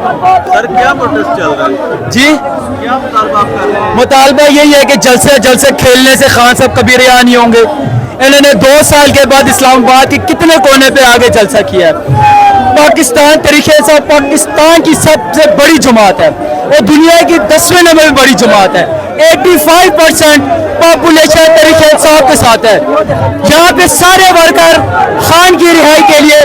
Sir क्या protest चल रहा है जी क्या मुतालबा आप कर रहे हैं मुतालबा यही है कि जलसे खेलने से खान साहब कभी रिहा नहीं होंगे। इन्होंने 2 साल के बाद इस्लामाबाद के कितने कोने पे आगे जलसा किया है। पाकिस्तान तरीके से पाकिस्तान की सबसे बड़ी जमात है और दुनिया की 10वें नंबर में बड़ी जमात है। 85% पॉपुलेशन तरीके साहब के साथ है। यहाँ पे सारे वर्कर खान की रिहाई के लिए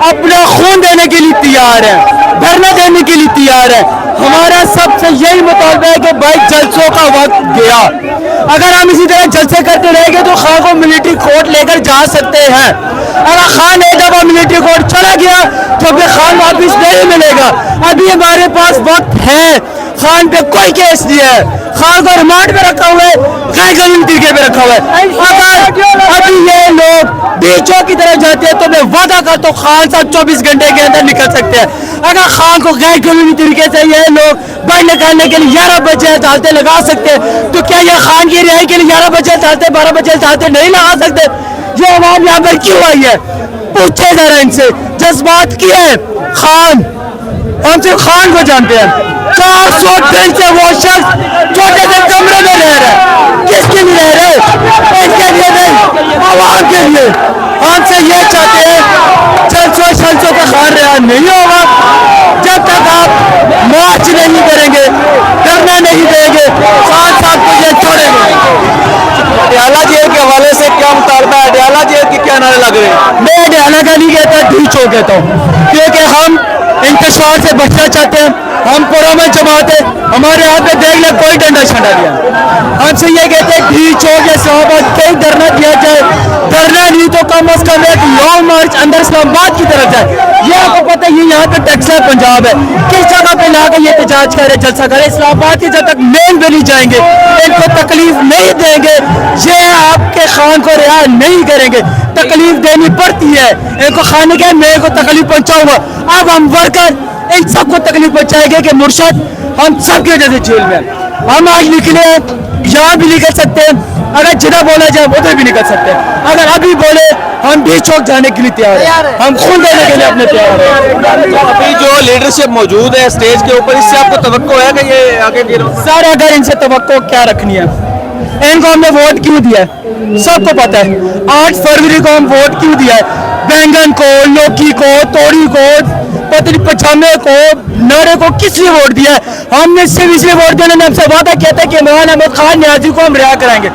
अपना खून देने के लिए तैयार है, धरना देने के लिए तैयार है। हमारा सबसे यही मुतालबा है कि भाई जलसों का वक्त गया। अगर हम इसी तरह जलसे करते रहेंगे तो खान को मिलिट्री कोर्ट लेकर जा सकते हैं। अगर खान एक दफा मिलिट्री कोर्ट चला गया तो फिर खान वापिस नहीं मिलेगा। अभी हमारे पास वक्त है, खान पे कोई केस नहीं है, खान को रिमांड पे रखा हुआ है, गैर कानूनी तरीके पे रखा हुआ है। अगर अभी ये लोग बीचों की तरफ जाते हैं तो मैं वादा करता हूँ खान साहब 24 घंटे के अंदर निकल सकते हैं। अगर खान को गैर कानूनी तरीके से ये लोग बाहर निकालने के लिए 11 बजे अदालतें लगा सकते हैं तो क्या ये खान की रिहाई के लिए 11 बजे अदालतें 12 बजे अदालतें नहीं लगा सकते? ये आवाम यहाँ पर क्यों आई है? पूछे जरा इनसे। जज्बात की है खान, हम सिर्फ खान को जानते हैं। 400 दिन से वो शख्स छोटे से कमरे में रह रहे हैं। किसके लिए रह रहे हैं? इनके लिए नहीं, आवाम के लिए। हमसे ये चाहते हैं जलसों का खान रिहा नहीं होगा जब तक आप मार्च नहीं करेंगे, धरना नहीं देंगे, खान साहब को ये छोड़ेंगे। अडयाला जेल के हवाले से क्या मुतालबा है? अडयाला जेल के क्या नारे लग रहे हैं? मैं अडयाला का नहीं कहता, ढी चौक कहता हूँ, क्योंकि हम इंतशार से बचना चाहते हैं। हम पुरअमन जमात है, हमारे हाथ में देख ले कोई डंडा छंडा दिया। हमसे ये कहते हैं ढी चौक या इस्लामाबाद कहीं धरना दिया जाए, धरना नहीं तो कम अज कम एक लॉन्ग मार्च अंदर इस्लामाबाद की तरफ जाए। ये आपको पता है ये यहाँ का टेक्सटाइल पंजाब है, किस जगह पे ला के ये एहतजाज करे, जलसा करे। इस्लामाबाद की जब तक मेन वैली जाएंगे इनको तकलीफ नहीं देंगे, ये आपके खान को रिहा नहीं करेंगे। तकलीफ देनी पड़ती है इनको, खाने के मेरे को तकलीफ पहुंचाऊंगा। अब हम वर्कर इन सबको तकलीफ पहुंचाएंगे कि मुर्शद हम सब की वजह से जेल में। हम आज निकले यहाँ भी निकल सकते हैं, अगर जिधर बोला जाए उधर भी निकल सकते हैं। अगर अभी बोले हम भी चौक जाने के लिए तैयार हैं, हम खून देने के लिए अपने तैयार हैं। अभी जो लीडरशिप मौजूद है स्टेज के ऊपर, इससे आपको तवक्को है कि ये आगे गिरो? सर अगर इनसे तवक्को क्या रखनी है, इनको हमने वोट क्यों दिया है सबको पता है। 8 फरवरी को हम वोट क्यों दिया है? बैंगन को, लौकी को, तोड़ी को, पतली पजामे को, नारे को किसने वोट दिया है? हमने सिर्फ इसलिए वोट देने में हमसे वादा किया था कि इमरान अहमद खान न्याजी को हम रिहा कराएंगे।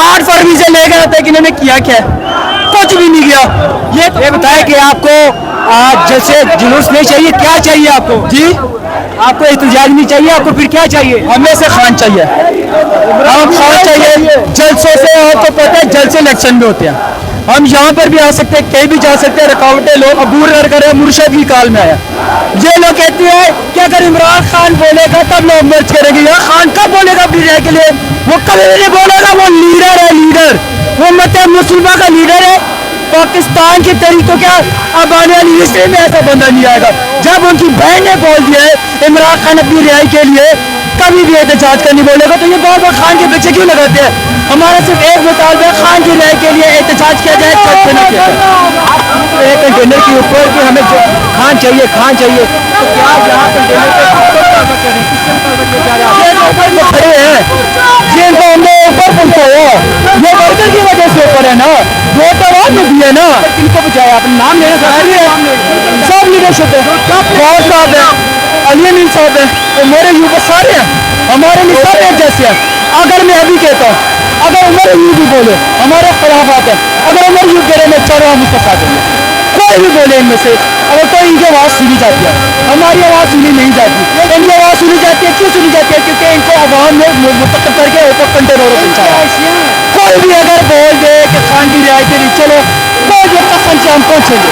8 फरवरी से लेकर आता है कि इन्होंने किया क्या है? कुछ भी नहीं किया। ये बताया कि आपको आज जैसे जुलूस नहीं चाहिए, क्या चाहिए आपको? जी आपको एहतजाज नहीं चाहिए, आपको फिर क्या चाहिए? हमें से खान चाहिए, हम खान चाहिए। जलसों से आपको पता है जलसे इलेक्शन में होते हैं, हम यहाँ पर भी आ सकते हैं, कहीं भी जा सकते हैं। रुकावटें लोग अबूर कर मुर्शद की काल में आया। ये लोग कहते हैं कि अगर इमरान खान बोलेगा तब लोग मर्ज करेंगे। या खान कब बोलेगा अपनी रिहाई के लिए? वो कभी नहीं बोलेगा। वो लीडर है, लीडर, वो उम्मत मुस्लिमा का लीडर है। पाकिस्तान की तरीकों क्या अब आने वाली हिस्ट्री में ऐसा बंदा नहीं आएगा। जब उनकी बहन ने बोल दिया है इमरान खान अपनी रिहाई के लिए कभी भी एहतजाज करनी बोलेगा तो ये बार बार खान के पीछे क्यों लगाते हैं? हमारा सिर्फ एक मुतालबा है, खान की रिहाई के लिए एहतजाज किया जाए, छत पे न किया जाए। एक कंटेनर के ऊपर कि हमें खान चाहिए, खान चाहिए, तो क्या यहाँ खड़े हैं जिनको हमने ऊपर पहुंचाया, ये वर्कर की वजह से ऊपर है ना, वोट आवाज में दिए ना, इनको बचाया। अपने नाम लेना सब लीडरशिप है, गौर साहब है, अली अमीन साहब है, तो मेरे यूपी सारे हैं, हमारे लिए सब एक जैसे हैं। अगर मैं अभी कहता हूँ अगर उमर यूँ भी बोले हमारे खिलाफ आते हैं, अगर उमर यूँ कह रहे मैं चारों हम उसका साथ देंगे, कोई भी बोले इनमें से, अगर तो इनकी आवाज़ सुनी जाती है, हमारी आवाज़ सुनी नहीं जाती। इनकी आवाज़ सुनी जाती है, क्यों सुनी जाती है? क्योंकि इनको आवाम ने मुतक़्क़िल करके ऊपर कंटेनरों को पहुँचाया। कोई भी अगर बोल दे कि खान की रिहाई के लिए चलो, कोई भी कसम से हम पहुँचेंगे,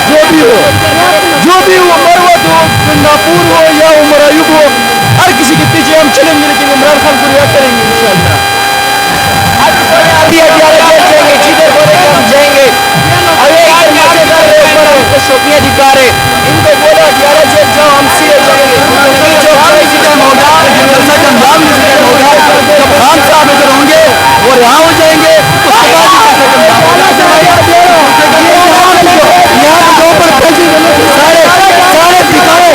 जो भी हो, मरवत हो, नापुर हो या उमर अयूब हो, हर किसी के पीछे हम चलेंगे, लेकिन इमरान खान को रिहा करेंगे इंशाअल्लाह। जिधर बोलेंगे हम जाएंगे। शोपियाँ दिखा रहे इनको बोला 11 जेल जाओ, हम सीधे जाएंगे। खान साहब इधर होंगे और यहाँ हो जाएंगे, उसके बाद सारे दिखाओ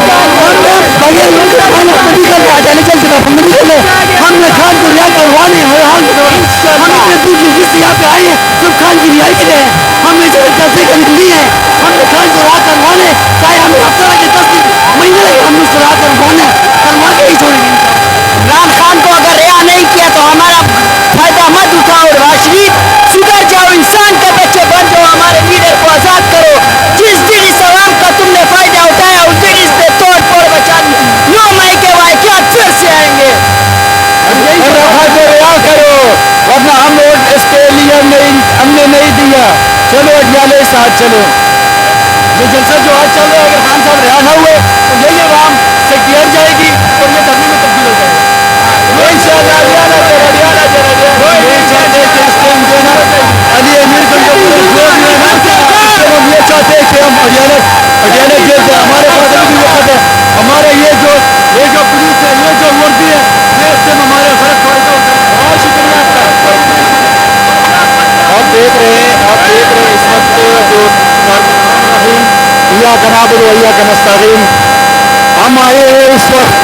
خان کو رہا کروانے ہر حال میں ہم اتنے دور دور سے یہاں پہ آئے ہیں سب خان کی رہائی کے لیے ہم نے جو جلسے کا نکلی ہے ہم نے خان کو رہا کروانے چاہے ہمیں ہفتہ لگے 10 مہینے لگے ہم نے اس کو رہا کروانا کروا کے ہی چھوڑیں گے عمران خان کو اگر رہا نہیں کیا تو ہمارا فائدہ مت اٹھاؤ راشد سدھر جاؤ انسان کے بچے بن جاؤ ہمارے لیڈر کو آزاد کرو جس دن اس عوام کا تم نے فائدہ اٹھایا اس دن اس پہ توڑ پھوڑ بچا 9 مئی کے واقعات پھر سے آئیں گے رہا کرو ورنہ ہم ووٹ اس کے لیے ہم نے نہیں دیا چلو اڈیالے ساتھ چلو یہ جلسہ جو آج چل رہا ہے اگر خان صاحب رہا نہ ہوئے تو یہی عوام سے گیر جائے گی اور یہ دھرنے میں تبدیل ہو جائے گی انشاءاللہ علی امیر کو ہم یہ چاہتے ہیں کہ ہم اڈیالہ جیل سے ہمارے پاس ابھی بھی وقت ہے ہمارا یہ جو پولیس ہے یہ جو وردی ہے یہ اس سے ہمارے فرق فائدہ ہوتا ہے بہت شکریہ آپ دیکھ رہے ہیں اس وقت جو یا کناب الویا کا نستعین ہم آئے ہیں اس وقت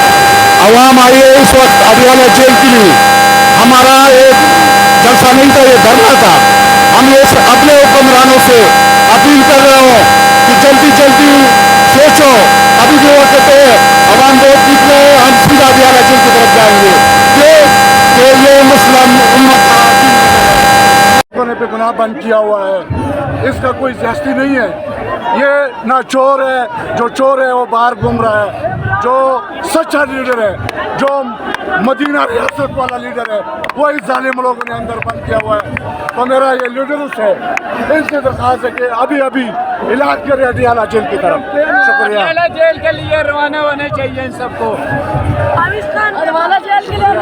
عوام آئی ہے اس وقت اڈیالہ جیل کے لیے ہمارا ایک جلسہ نہیں تھا یہ دھرنا تھا ہم اپنے حکمرانوں سے اپیل کر رہے ہوں کہ جلدی سوچو ابھی بھی وقت ہے عوام ووٹ نکلے ہم سیدھا اڈیالہ جیل کی طرف جائیں گے کہ یہ مسلم امت پہ گناہ بند کیا ہوا ہے اس کا کوئی زیادتی نہیں ہے یہ نہ چور ہے جو چور ہے وہ باہر گھوم رہا ہے جو سچا لیڈر ہے جو مدینہ ریاست والا لیڈر ہے وہی ظالم لوگوں نے اندر بند کیا ہوا ہے تو میرا یہ لیڈرس ہے ان سے درخواست ہے کہ ابھی علاج کرے اڈیالہ جیل کی طرف شکریہ اڈیالہ جیل کے لیے روانہ ہونے چاہیے ان سب کو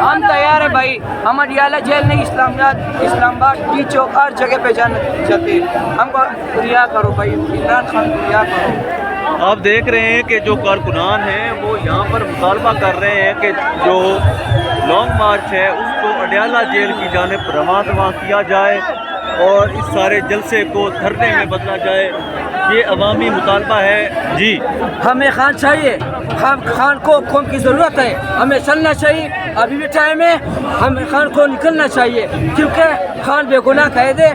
ہم تیار ہیں بھائی ہم اڈیالہ جیل نہیں اسلام آباد ٹی چوک ہر جگہ پہ جانا چاہتے ہیں ہم کو رہا کرو بھائی عمران خان کو رہا کرو آپ دیکھ رہے ہیں کہ جو کارکنان ہیں وہ یہاں پر مطالبہ کر رہے ہیں کہ جو لانگ مارچ ہے اس کو اڈیالہ جیل کی جانب رواں کیا جائے اور اس سارے جلسے کو دھرنے میں بدلا جائے یہ عوامی مطالبہ ہے جی ہمیں خان چاہیے خان کو قوم کی ضرورت ہے ہمیں چلنا چاہیے ابھی بھی ٹائم ہے ہمیں خان کو نکلنا چاہیے کیونکہ خان بے گناہ قید ہے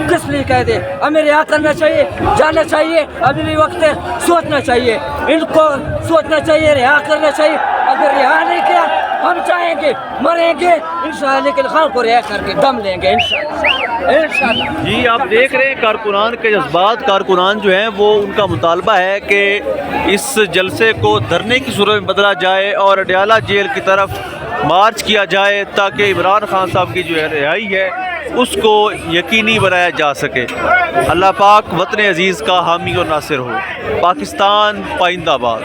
کس لیے قید ہے ہمیں رہا کرنا چاہیے جانا چاہیے ابھی بھی وقت ہے سوچنا چاہیے ان کو سوچنا چاہیے رہا کرنا چاہیے اگر رہا نہیں کیا ہم چاہیں گے مریں گے انشاءاللہ لیکن خان کو رہا کر کے دم لیں گے انشاءاللہ جی آپ دیکھ رہے ہیں کارکنان کے جذبات کارکنان جو ہیں وہ ان کا مطالبہ ہے کہ اس جلسے کو دھرنے کی صورت میں بدلا جائے اور اڈیالہ جیل کی طرف مارچ کیا جائے تاکہ عمران خان صاحب کی جو رہائی ہے اس کو یقینی بنایا جا سکے اللہ پاک وطن عزیز کا حامی اور ناصر ہو پاکستان پائندہ باد